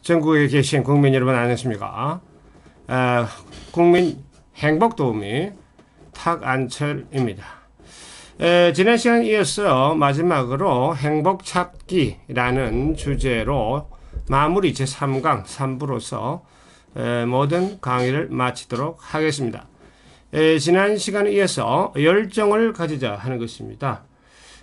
전국에 계신 국민 여러분 안녕하십니까? 국민 행복도우미 탁안철입니다. 지난 시간 이어서 마지막으로 행복찾기라는 주제로 마무리 제3강 3부로서 모든 강의를 마치도록 하겠습니다. 지난 시간에 이어서 열정을 가지자 하는 것입니다.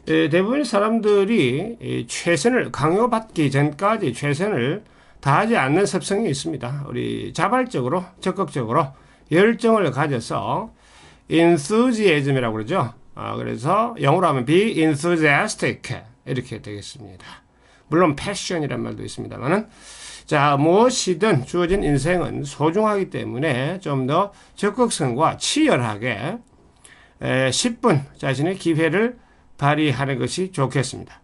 대부분의 사람들이 최선을 강요받기 전까지 최선을 다하지 않는 습성이 있습니다. 우리 자발적으로 적극적으로 열정을 가져서 enthusiasm이라고 그러죠. 그래서 영어로 하면 be enthusiastic 이렇게 되겠습니다. 물론 passion이란 말도 있습니다만은 자, 무엇이든 주어진 인생은 소중하기 때문에 좀 더 적극성과 치열하게 10분 자신의 기회를 발휘하는 것이 좋겠습니다.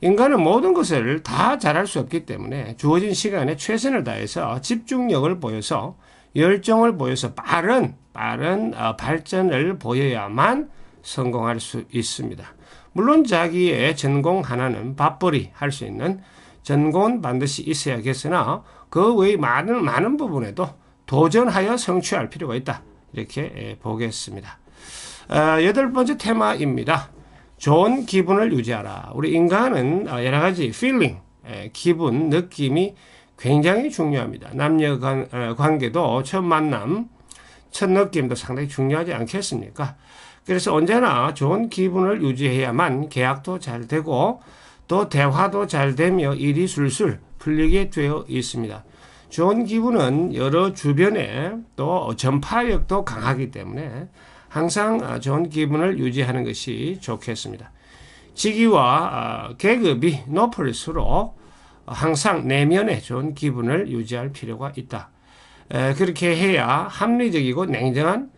인간은 모든 것을 다 잘할 수 없기 때문에 주어진 시간에 최선을 다해서 집중력을 보여서 열정을 보여서 빠른 발전을 보여야만 성공할 수 있습니다. 물론 자기의 전공 하나는 밥벌이 할 수 있는 전공은 반드시 있어야겠으나 그 외의 많은 부분에도 도전하여 성취할 필요가 있다. 이렇게 보겠습니다. 8번째 테마입니다. 좋은 기분을 유지하라. 우리 인간은 여러 가지 feeling, 기분, 느낌이 굉장히 중요합니다. 남녀 관계도 첫 만남, 첫 느낌도 상당히 중요하지 않겠습니까? 그래서 언제나 좋은 기분을 유지해야만 계약도 잘 되고 또 대화도 잘 되며 일이 술술 풀리게 되어 있습니다. 좋은 기분은 여러 주변에 또 전파력도 강하기 때문에 항상 좋은 기분을 유지하는 것이 좋겠습니다. 직위와 계급이 높을수록 항상 내면에 좋은 기분을 유지할 필요가 있다. 그렇게 해야 합리적이고 냉정한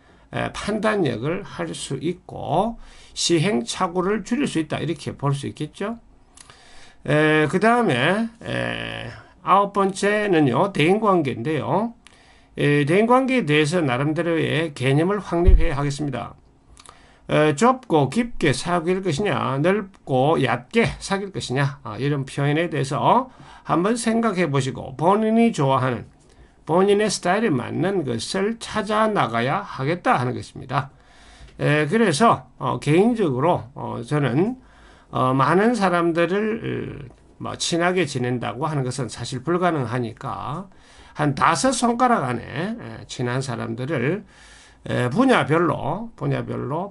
판단력을 할 수 있고 시행착오를 줄일 수 있다. 이렇게 볼 수 있겠죠. 그 다음에 9번째는요. 대인관계인데요. 대인관계에 대해서 나름대로의 개념을 확립해야 하겠습니다. 좁고 깊게 사귈 것이냐 넓고 얕게 사귈 것이냐 이런 표현에 대해서 한번 생각해 보시고 본인이 좋아하는 본인의 스타일에 맞는 것을 찾아 나가야 하겠다 하는 것입니다. 그래서 개인적으로 저는 많은 사람들을 친하게 지낸다고 하는 것은 사실 불가능하니까 한 5손가락 안에 친한 사람들을 분야별로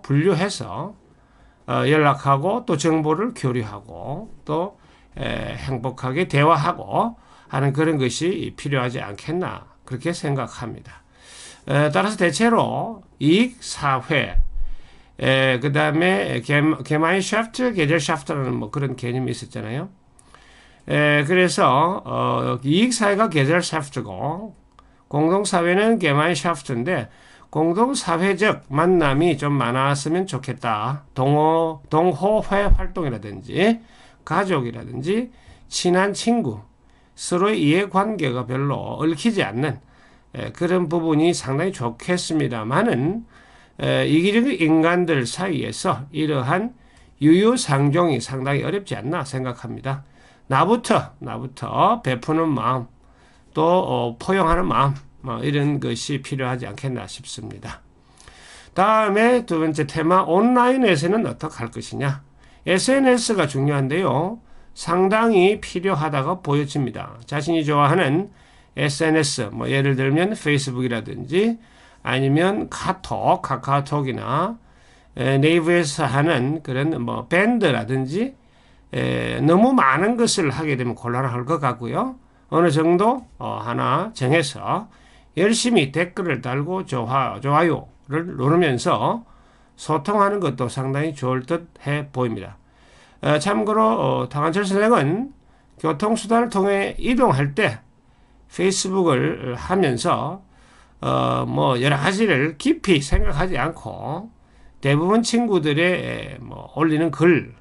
분류해서 연락하고 또 정보를 교류하고 또 행복하게 대화하고 하는 그런 것이 필요하지 않겠나 그렇게 생각합니다. 따라서 대체로 이익사회 그 다음에 게마인샤프트, 게젤샤프트라는 뭐 그런 개념이 있었잖아요. 그래서 이익사회가 게젤샤프트고 공동사회는 게마인샤프트인데 공동사회적 만남이 좀 많았으면 좋겠다. 동호회 활동이라든지 가족이라든지 친한 친구 서로의 이해관계가 별로 얽히지 않는 그런 부분이 상당히 좋겠습니다만은 이기적인 인간들 사이에서 이러한 유유상종이 상당히 어렵지 않나 생각합니다. 나부터 베푸는 마음 또 포용하는 마음 이런 것이 필요하지 않겠나 싶습니다. 다음에 두 번째 테마 온라인에서는 어떻게 할 것이냐. SNS가 중요한데요. 상당히 필요하다고 보여집니다. 자신이 좋아하는 SNS 예를 들면 페이스북이라든지 아니면 카카오톡이나 네이버에서 하는 그런 밴드라든지 너무 많은 것을 하게 되면 곤란할 것 같고요. 어느 정도 하나 정해서 열심히 댓글을 달고 좋아요를 누르면서 소통하는 것도 상당히 좋을 듯 해 보입니다. 참고로 탁안철 선생은 교통수단을 통해 이동할 때 페이스북을 하면서 여러 가지를 깊이 생각하지 않고 대부분 친구들의 올리는 글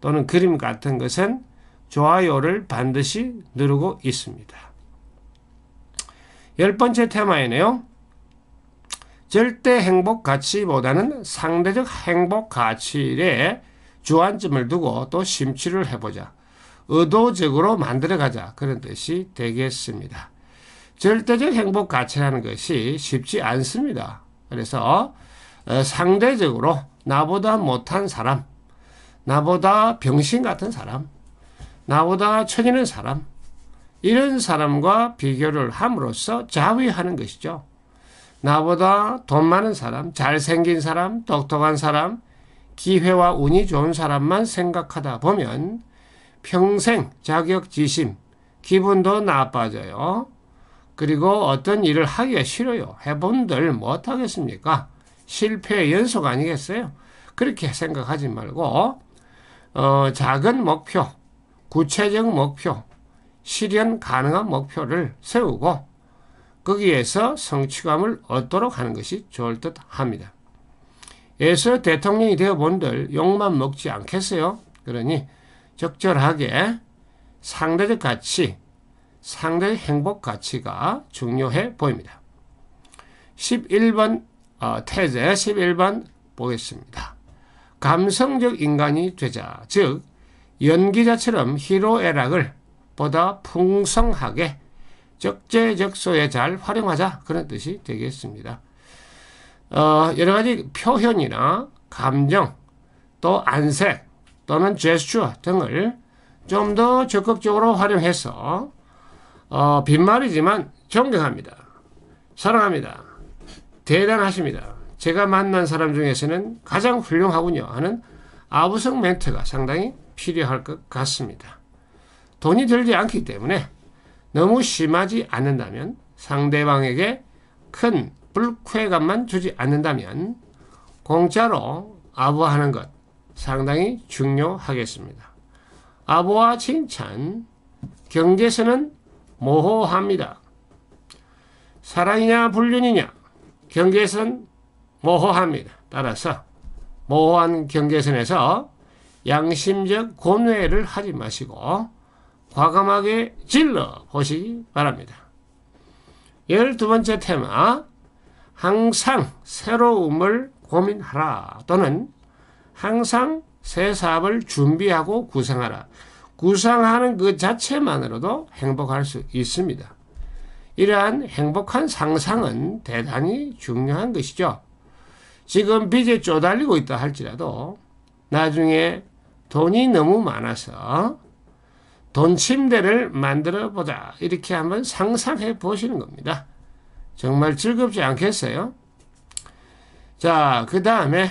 또는 그림 같은 것은 좋아요를 반드시 누르고 있습니다. 10번째 테마이네요. 절대 행복 가치보다는 상대적 행복 가치에 주안점을 두고 또 심취를 해보자. 의도적으로 만들어가자 그런 뜻이 되겠습니다. 절대적 행복 가치라는 것이 쉽지 않습니다. 그래서 상대적으로 나보다 못한 사람, 나보다 병신 같은 사람, 나보다 처지는 사람, 이런 사람과 비교를 함으로써 자위하는 것이죠. 나보다 돈 많은 사람, 잘생긴 사람, 똑똑한 사람, 기회와 운이 좋은 사람만 생각하다 보면 평생 자격지심, 기분도 나빠져요. 그리고 어떤 일을 하기가 싫어요. 해본들 못하겠습니까? 실패의 연속 아니겠어요? 그렇게 생각하지 말고 작은 목표, 구체적 목표, 실현 가능한 목표를 세우고 거기에서 성취감을 얻도록 하는 것이 좋을 듯 합니다. 예수 대통령이 되어본들 욕만 먹지 않겠어요? 그러니 적절하게 상대적 가치, 상대적 행복 가치가 중요해 보입니다. 11번 태제 11번 보겠습니다. 감성적 인간이 되자, 즉 연기자처럼 희로애락을 보다 풍성하게 적재적소에 잘 활용하자 그런 뜻이 되겠습니다. 여러 가지 표현이나 감정, 또 안색 또는 제스처 등을 좀 더 적극적으로 활용해서 빈말이지만 존경합니다. 사랑합니다. 대단하십니다. 제가 만난 사람 중에서는 가장 훌륭하군요 하는 아부성 멘트가 상당히 필요할 것 같습니다. 돈이 들지 않기 때문에 너무 심하지 않는다면, 상대방에게 큰 불쾌감만 주지 않는다면 공짜로 아부하는 것 상당히 중요하겠습니다. 아부와 칭찬, 경계선은 모호합니다. 사랑이냐 불륜이냐, 경계선 모호합니다. 따라서 모호한 경계선에서 양심적 고뇌를 하지 마시고 과감하게 질러 보시기 바랍니다. 12번째 테마, 항상 새로움을 고민하라, 또는 항상 새 사업을 준비하고 구상하라. 구상하는 그 자체만으로도 행복할 수 있습니다. 이러한 행복한 상상은 대단히 중요한 것이죠. 지금 빚에 쪼달리고 있다 할지라도 나중에 돈이 너무 많아서 돈 침대를 만들어 보자, 이렇게 한번 상상해 보시는 겁니다. 정말 즐겁지 않겠어요? 자, 그 다음에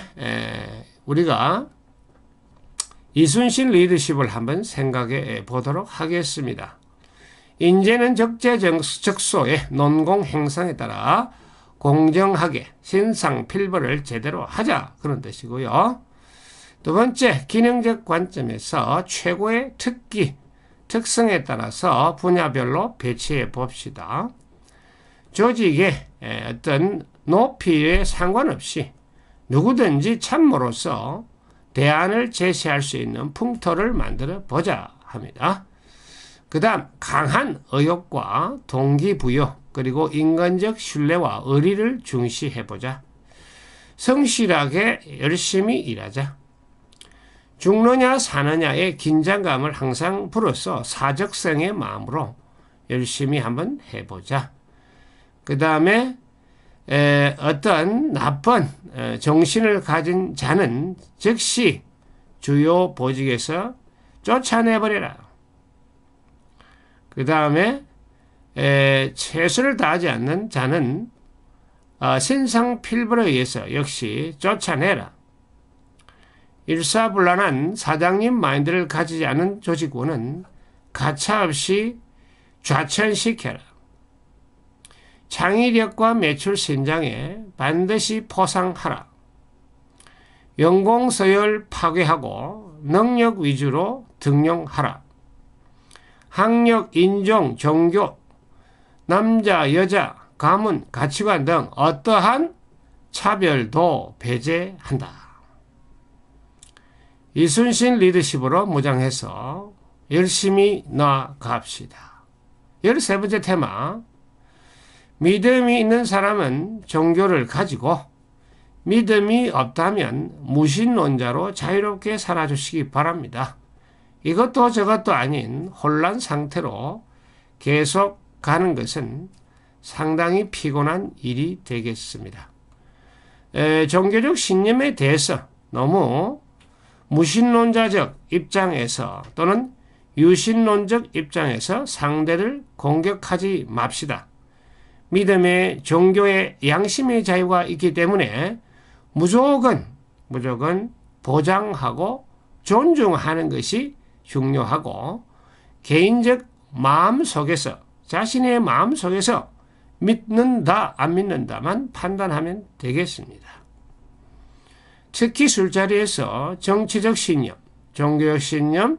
우리가 이순신 리더십을 한번 생각해 보도록 하겠습니다. 인재는 적재적소의 논공 행상에 따라 공정하게 신상필벌을 제대로 하자, 그런 뜻이고요. 두 번째, 기능적 관점에서 최고의 특기, 특성에 따라서 분야별로 배치해 봅시다. 조직의 어떤 높이에 상관없이 누구든지 참모로서 대안을 제시할 수 있는 풍토를 만들어 보자 합니다. 그 다음, 강한 의욕과 동기부여, 그리고 인간적 신뢰와 의리를 중시해보자. 성실하게 열심히 일하자. 죽느냐 사느냐의 긴장감을 항상 불어서 사적성의 마음으로 열심히 한번 해보자. 그 다음에 어떤 나쁜 정신을 가진 자는 즉시 주요 보직에서 쫓아내버려라. 그 다음에 최선을 다하지 않는 자는 신상필벌에 의해서 역시 쫓아내라. 일사불란한 사장님 마인드를 가지지 않은 조직원은 가차없이 좌천시켜라. 창의력과 매출 신장에 반드시 포상하라. 연공서열 파괴하고 능력 위주로 등용하라. 학력, 인종, 종교, 남자, 여자, 가문, 가치관 등 어떠한 차별도 배제한다. 이순신 리더십으로 무장해서 열심히 나아갑시다. 13번째 테마, 믿음이 있는 사람은 종교를 가지고 믿음이 없다면 무신론자로 자유롭게 살아주시기 바랍니다. 이것도 저것도 아닌 혼란 상태로 계속 가는 것은 상당히 피곤한 일이 되겠습니다. 종교적 신념에 대해서 너무 무신론자적 입장에서 또는 유신론적 입장에서 상대를 공격하지 맙시다. 믿음의 종교의 양심의 자유가 있기 때문에 무조건 보장하고 존중하는 것이 중요하고 개인적 마음 속에서 자신의 마음 속에서 믿는다 안 믿는다만 판단하면 되겠습니다. 특히 술자리에서 정치적 신념, 종교적 신념,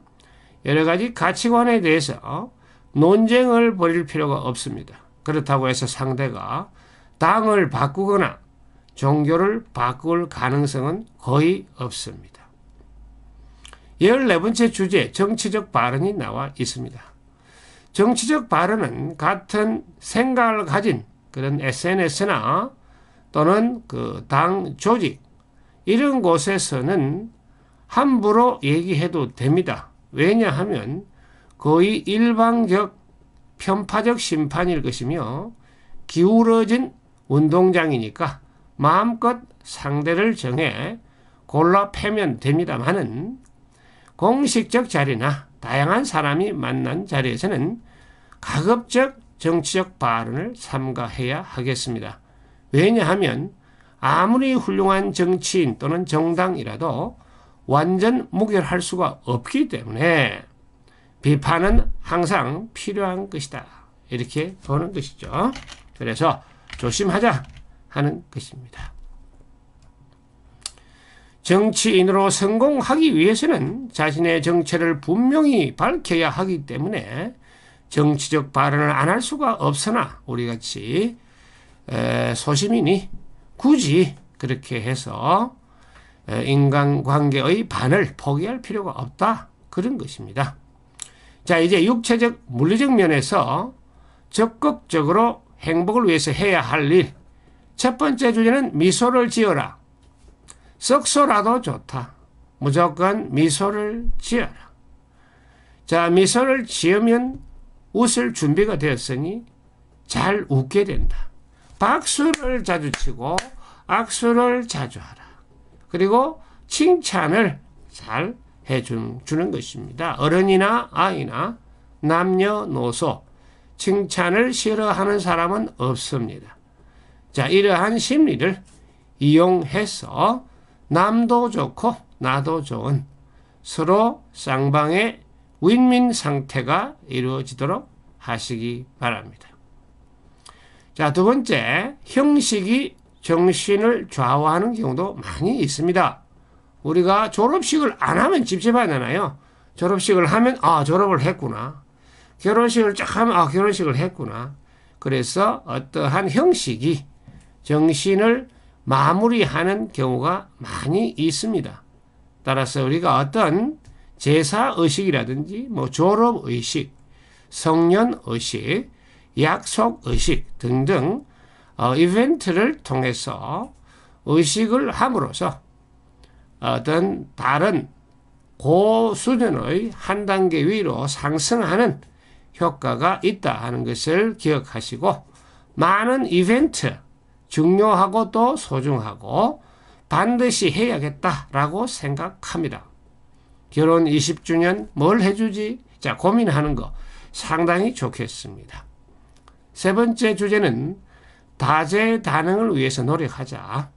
여러 가지 가치관에 대해서 논쟁을 벌일 필요가 없습니다. 그렇다고 해서 상대가 당을 바꾸거나 종교를 바꿀 가능성은 거의 없습니다. 14번째 주제, 정치적 발언이 나와 있습니다. 정치적 발언은 같은 생각을 가진 그런 SNS나 또는 그 당 조직, 이런 곳에서는 함부로 얘기해도 됩니다. 왜냐하면 거의 일방적 편파적 심판일 것이며 기울어진 운동장이니까 마음껏 상대를 정해 골라 패면 됩니다만은 공식적 자리나 다양한 사람이 만난 자리에서는 가급적 정치적 발언을 삼가해야 하겠습니다. 왜냐하면 아무리 훌륭한 정치인 또는 정당이라도 완전 무결할 수가 없기 때문에 비판은 항상 필요한 것이다. 이렇게 보는 것이죠. 그래서 조심하자 하는 것입니다. 정치인으로 성공하기 위해서는 자신의 정체를 분명히 밝혀야 하기 때문에 정치적 발언을 안 할 수가 없으나 우리같이 소시민이 굳이 그렇게 해서 인간관계의 반을 포기할 필요가 없다. 그런 것입니다. 자, 이제 육체적, 물리적 면에서 적극적으로 행복을 위해서 해야 할 일. 첫 번째 주제는 미소를 지어라. 썩소라도 좋다. 무조건 미소를 지어라. 자, 미소를 지으면 웃을 준비가 되었으니 잘 웃게 된다. 박수를 자주 치고 악수를 자주 하라. 그리고 칭찬을 잘 해주는 것입니다. 어른이나 아이나 남녀노소 칭찬을 싫어하는 사람은 없습니다. 자, 이러한 심리를 이용해서 남도 좋고 나도 좋은 서로 쌍방의 윈윈 상태가 이루어지도록 하시기 바랍니다. 자, 두 번째, 형식이 정신을 좌우하는 경우도 많이 있습니다. 우리가 졸업식을 안 하면 찝찝하잖아요. 졸업식을 하면 졸업을 했구나. 결혼식을 쫙 하면 결혼식을 했구나. 그래서 어떠한 형식이 정신을 마무리하는 경우가 많이 있습니다. 따라서 우리가 어떤 제사의식이라든지 졸업의식, 성년의식, 약속의식 등등 이벤트를 통해서 의식을 함으로써 어떤 다른 고수준의 한 단계 위로 상승하는 효과가 있다 하는 것을 기억하시고 많은 이벤트, 중요하고 또 소중하고 반드시 해야겠다라고 생각합니다. 결혼 20주년 뭘 해주지? 자, 고민하는 거 상당히 좋겠습니다. 세 번째 주제는 다재다능을 위해서 노력하자.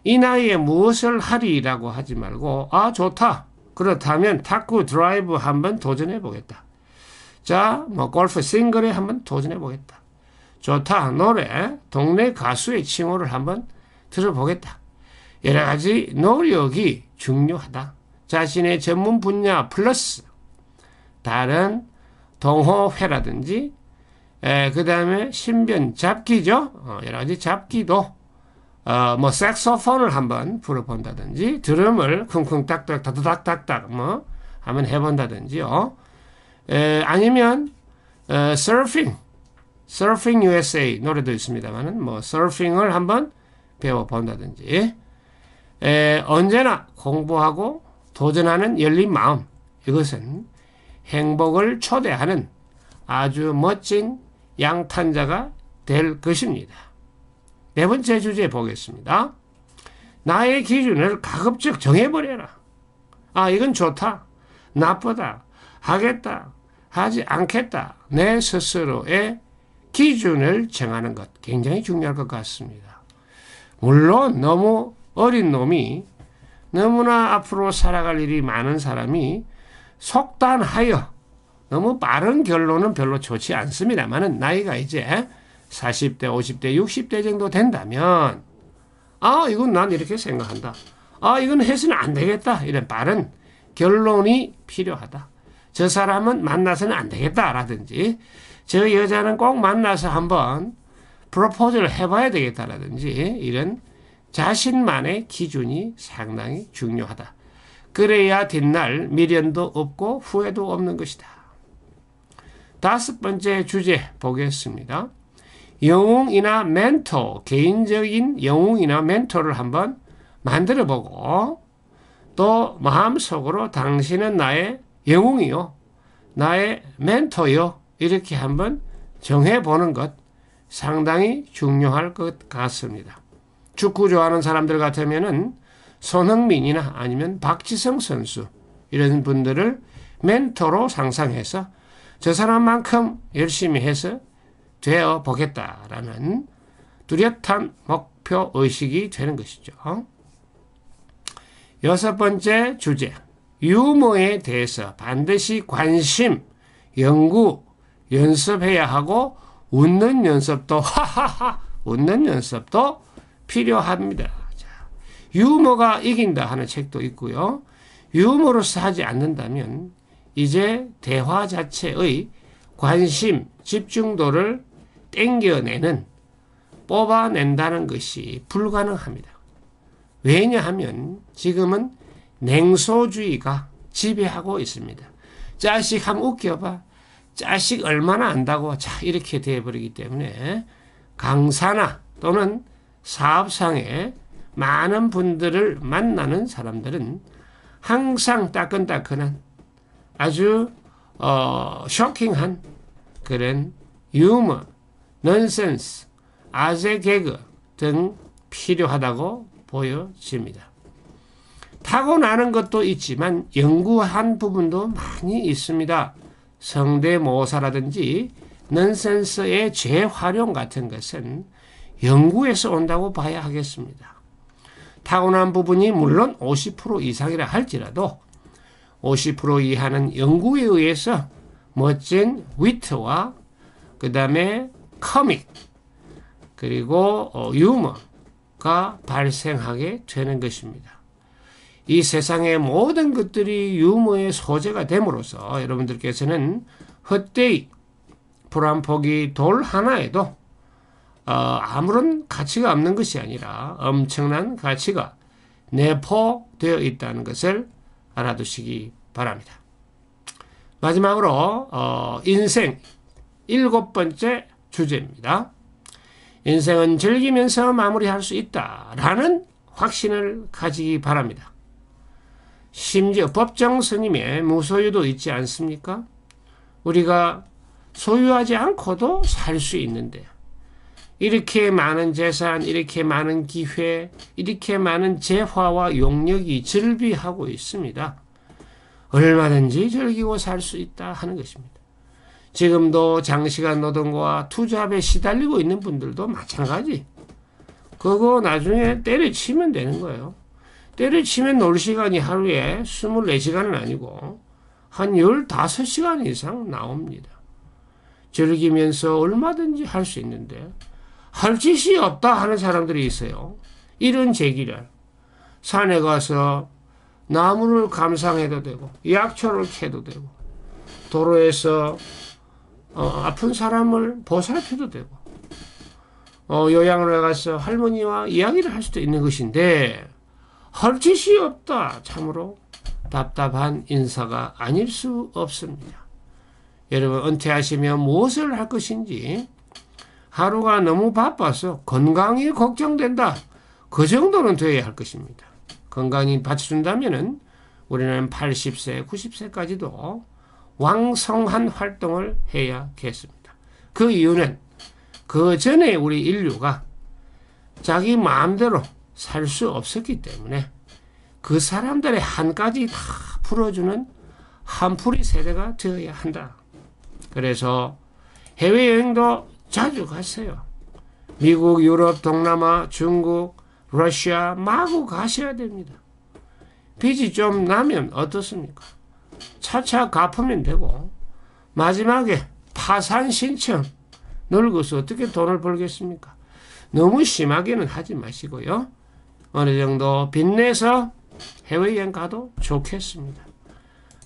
이 나이에 무엇을 하리라고 하지 말고 좋다. 그렇다면 탁구 드라이브 한번 도전해 보겠다. 자, 골프 싱글에 한번 도전해 보겠다. 좋다. 노래 동네 가수의 칭호를 한번 들어보겠다. 여러 가지 노력이 중요하다. 자신의 전문 분야 플러스 다른 동호회라든지 그 다음에 신변 잡기죠. 여러 가지 잡기도 색소폰을 한번 불어본다든지 드럼을 쿵쿵 딱딱 다다닥닥닥 한번 해본다든지요. 아니면 서핑 USA 노래도 있습니다만은 서핑을 한번 배워본다든지 언제나 공부하고 도전하는 열린 마음 이것은 행복을 초대하는 아주 멋진 양탄자가 될 것입니다. 네 번째 주제 보겠습니다. 나의 기준을 가급적 정해버려라. 이건 좋다, 나쁘다, 하겠다, 하지 않겠다. 내 스스로의 기준을 정하는 것 굉장히 중요할 것 같습니다. 물론 너무 어린 놈이 너무나 앞으로 살아갈 일이 많은 사람이 속단하여 너무 빠른 결론은 별로 좋지 않습니다만은 나이가 이제 40대, 50대, 60대 정도 된다면 이건 난 이렇게 생각한다. 이건 해서는 안 되겠다. 이런 빠른 결론이 필요하다. 저 사람은 만나서는 안 되겠다라든지 저 여자는 꼭 만나서 한번 프로포즈를 해봐야 되겠다라든지 이런 자신만의 기준이 상당히 중요하다. 그래야 뒷날 미련도 없고 후회도 없는 것이다. 다섯 번째 주제 보겠습니다. 영웅이나 멘토, 개인적인 영웅이나 멘토를 한번 만들어보고 또 마음속으로 당신은 나의 영웅이요, 나의 멘토요, 이렇게 한번 정해보는 것 상당히 중요할 것 같습니다. 축구 좋아하는 사람들 같으면은 손흥민이나 아니면 박지성 선수 이런 분들을 멘토로 상상해서 저 사람만큼 열심히 해서 되어 보겠다라는 뚜렷한 목표 의식이 되는 것이죠. 여섯 번째 주제, 유머에 대해서 반드시 관심, 연구, 연습해야 하고 웃는 연습도 하하하 웃는 연습도 필요합니다. 자, 유머가 이긴다 하는 책도 있고요. 유머로서 하지 않는다면 이제 대화 자체의 관심, 집중도를 땡겨내는, 뽑아낸다는 것이 불가능합니다. 왜냐하면 지금은 냉소주의가 지배하고 있습니다. 자식 한번 웃겨봐. 자식 얼마나 안다고. 자, 이렇게 되어버리기 때문에 강사나 또는 사업상에 많은 분들을 만나는 사람들은 항상 따끈따끈한 아주 쇼킹한 그런 유머, 넌센스, 아재 개그 등 필요하다고 보여집니다. 타고나는 것도 있지만 연구한 부분도 많이 있습니다. 성대모사라든지 넌센스의 재활용 같은 것은 연구에서 온다고 봐야 하겠습니다. 타고난 부분이 물론 50% 이상이라 할지라도 50% 이하는 연구에 의해서 멋진 위트와 그 다음에 코믹 그리고 유머가 발생하게 되는 것입니다. 이 세상의 모든 것들이 유머의 소재가 됨으로써 여러분들께서는 헛되이 불 한 포기 돌 하나에도 아무런 가치가 없는 것이 아니라 엄청난 가치가 내포되어 있다는 것을 알아두시기 바랍니다. 마지막으로 인생 일곱 번째 주제입니다. 인생은 즐기면서 마무리할 수 있다라는 확신을 가지기 바랍니다. 심지어 법정 스님의 무소유도 있지 않습니까? 우리가 소유하지 않고도 살 수 있는데 이렇게 많은 재산, 이렇게 많은 기회, 이렇게 많은 재화와 용력이 즐비하고 있습니다. 얼마든지 즐기고 살 수 있다 하는 것입니다. 지금도 장시간 노동과 투잡에 시달리고 있는 분들도 마찬가지. 그거 나중에 때려치면 되는 거예요. 때려치면 놀 시간이 하루에 24시간은 아니고 한 15시간 이상 나옵니다. 즐기면서 얼마든지 할 수 있는데 할 짓이 없다 하는 사람들이 있어요. 이런 제기를 산에 가서 나무를 감상해도 되고 약초를 캐도 되고 도로에서 아픈 사람을 보살펴도 되고 요양원에 가서 할머니와 이야기를 할 수도 있는 것인데 할 짓이 없다. 참으로 답답한 인사가 아닐 수 없습니다. 여러분 은퇴하시면 무엇을 할 것인지 하루가 너무 바빠서 건강이 걱정된다. 그 정도는 되어야 할 것입니다. 건강이 받쳐준다면은 우리는 80세, 90세까지도 왕성한 활동을 해야겠습니다. 그 이유는 그 전에 우리 인류가 자기 마음대로 살 수 없었기 때문에 그 사람들의 한까지 다 풀어주는 한풀이 세대가 되어야 한다. 그래서 해외여행도 자주 가세요. 미국, 유럽, 동남아, 중국, 러시아 마구 가셔야 됩니다. 빚이 좀 나면 어떻습니까? 차차 갚으면 되고 마지막에 파산 신청 늙어서 어떻게 돈을 벌겠습니까? 너무 심하게는 하지 마시고요. 어느 정도 빚내서 해외여행 가도 좋겠습니다.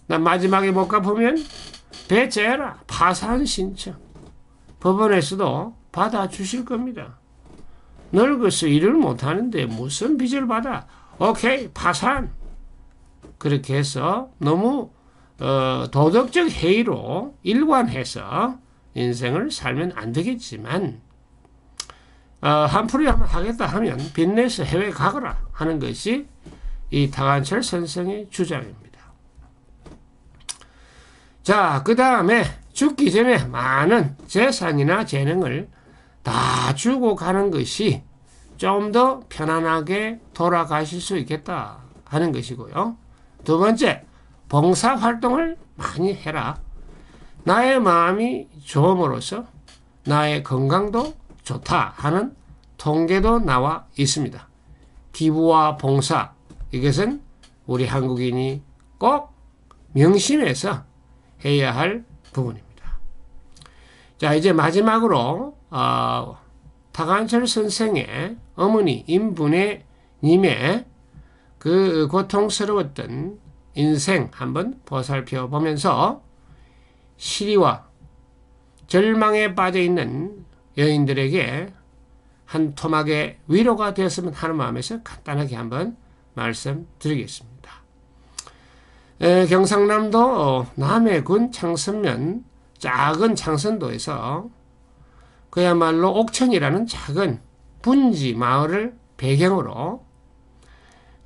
난 마지막에 못 갚으면 배째라 파산 신청 법원에서도 받아주실 겁니다. 늙어서 일을 못하는데 무슨 빚을 받아? 오케이 파산. 그렇게 해서 너무 도덕적 해이로 일관해서 인생을 살면 안 되겠지만 한풀이 한번 하겠다 하면 빚내서 해외 가거라 하는 것이 이 타관철 선생의 주장입니다. 자, 그 다음에 죽기 전에 많은 재산이나 재능을 다 주고 가는 것이 좀 더 편안하게 돌아가실 수 있겠다 하는 것이고요. 두 번째, 봉사활동을 많이 해라. 나의 마음이 좋음으로써 나의 건강도 좋다 하는 통계도 나와 있습니다. 기부와 봉사, 이것은 우리 한국인이 꼭 명심해서 해야 할 부분입니다. 자, 이제 마지막으로 타관철 선생의 어머니 임분의 님의 그 고통스러웠던 인생 한번 보살펴 보면서 시리와 절망에 빠져 있는 여인들에게 한 토막의 위로가 되었으면 하는 마음에서 간단하게 한번 말씀드리겠습니다. 경상남도 남해군 창선면 작은 창선도에서 그야말로 옥천이라는 작은 분지 마을을 배경으로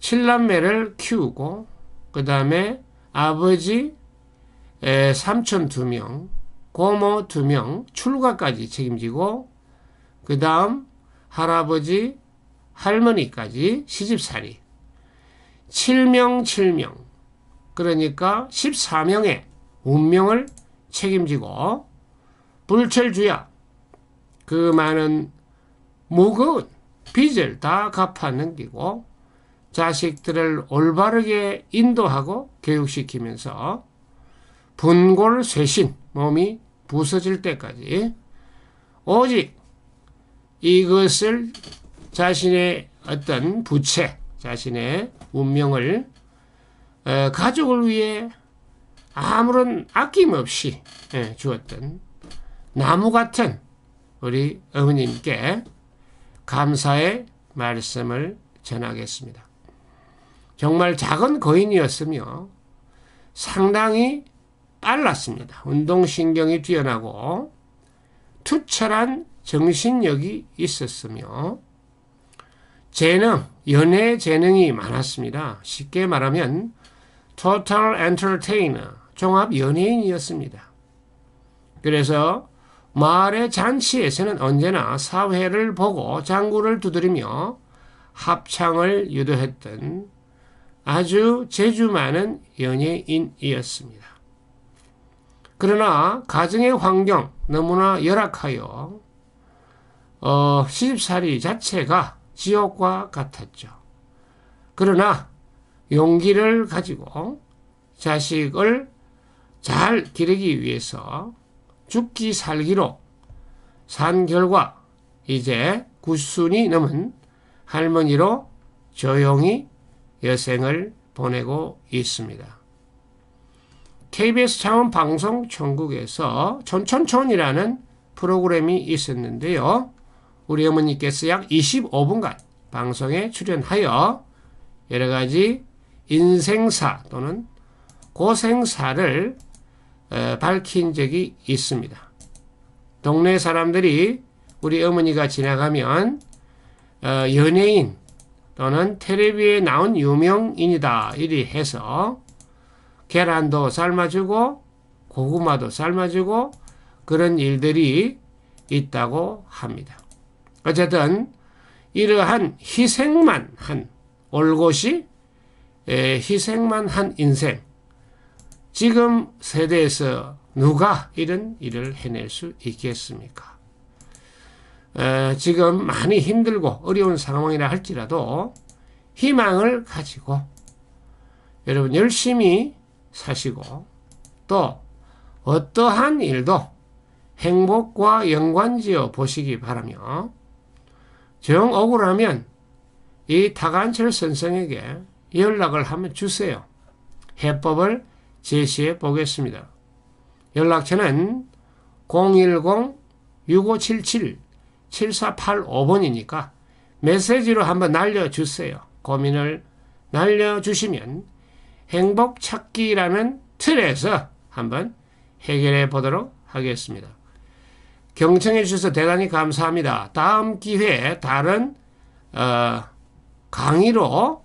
7남매를 키우고 그 다음에 아버지, 삼촌 2명, 고모 2명 출가까지 책임지고 그 다음 할아버지, 할머니까지 시집살이 7명 그러니까 14명의 운명을 책임지고 불철주야 그 많은 무거운 빚을 다 갚아 넘기고 자식들을 올바르게 인도하고 교육시키면서 분골쇄신 몸이 부서질 때까지 오직 이것을 자신의 어떤 부채, 자신의 운명을 가족을 위해 아무런 아낌없이 주었던 나무 같은 우리 어머님께 감사의 말씀을 전하겠습니다. 정말 작은 거인이었으며 상당히 빨랐습니다. 운동신경이 뛰어나고 투철한 정신력이 있었으며 재능, 연애 재능이 많았습니다. 쉽게 말하면 total entertainer, 종합 연예인이었습니다. 그래서 마을의 잔치에서는 언제나 사회를 보고 장구를 두드리며 합창을 유도했던 아주 재주 많은 연예인이었습니다. 그러나 가정의 환경 너무나 열악하여 시집살이 자체가 지옥과 같았죠. 그러나 용기를 가지고 자식을 잘 기르기 위해서 죽기 살기로 산 결과 이제 90순이 넘은 할머니로 조용히 여생을 보내고 있습니다. KBS 창원 방송 전국에서 촌촌촌이라는 프로그램이 있었는데요. 우리 어머니께서 약 25분간 방송에 출연하여 여러 가지 인생사 또는 고생사를 밝힌 적이 있습니다. 동네 사람들이 우리 어머니가 지나가면 연예인 또는 텔레비에 나온 유명인이다 이리 해서 계란도 삶아주고 고구마도 삶아주고 그런 일들이 있다고 합니다. 어쨌든 이러한 희생만 한 올곧이 희생만 한 인생, 지금 세대에서 누가 이런 일을 해낼 수 있겠습니까? 지금 많이 힘들고 어려운 상황이라 할지라도 희망을 가지고 여러분 열심히 사시고 또 어떠한 일도 행복과 연관지어 보시기 바라며, 정 억울하면 이 타간철 선생에게 연락을 한번 주세요. 해법을 제시해 보겠습니다. 연락처는 010-6577-7485번이니까 메시지로 한번 날려주세요. 고민을 날려주시면 행복 찾기라는 틀에서 한번 해결해 보도록 하겠습니다. 경청해 주셔서 대단히 감사합니다. 다음 기회에 다른 강의로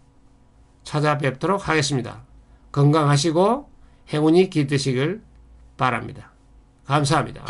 찾아뵙도록 하겠습니다. 건강하시고 행운이 깃드시길 바랍니다. 감사합니다.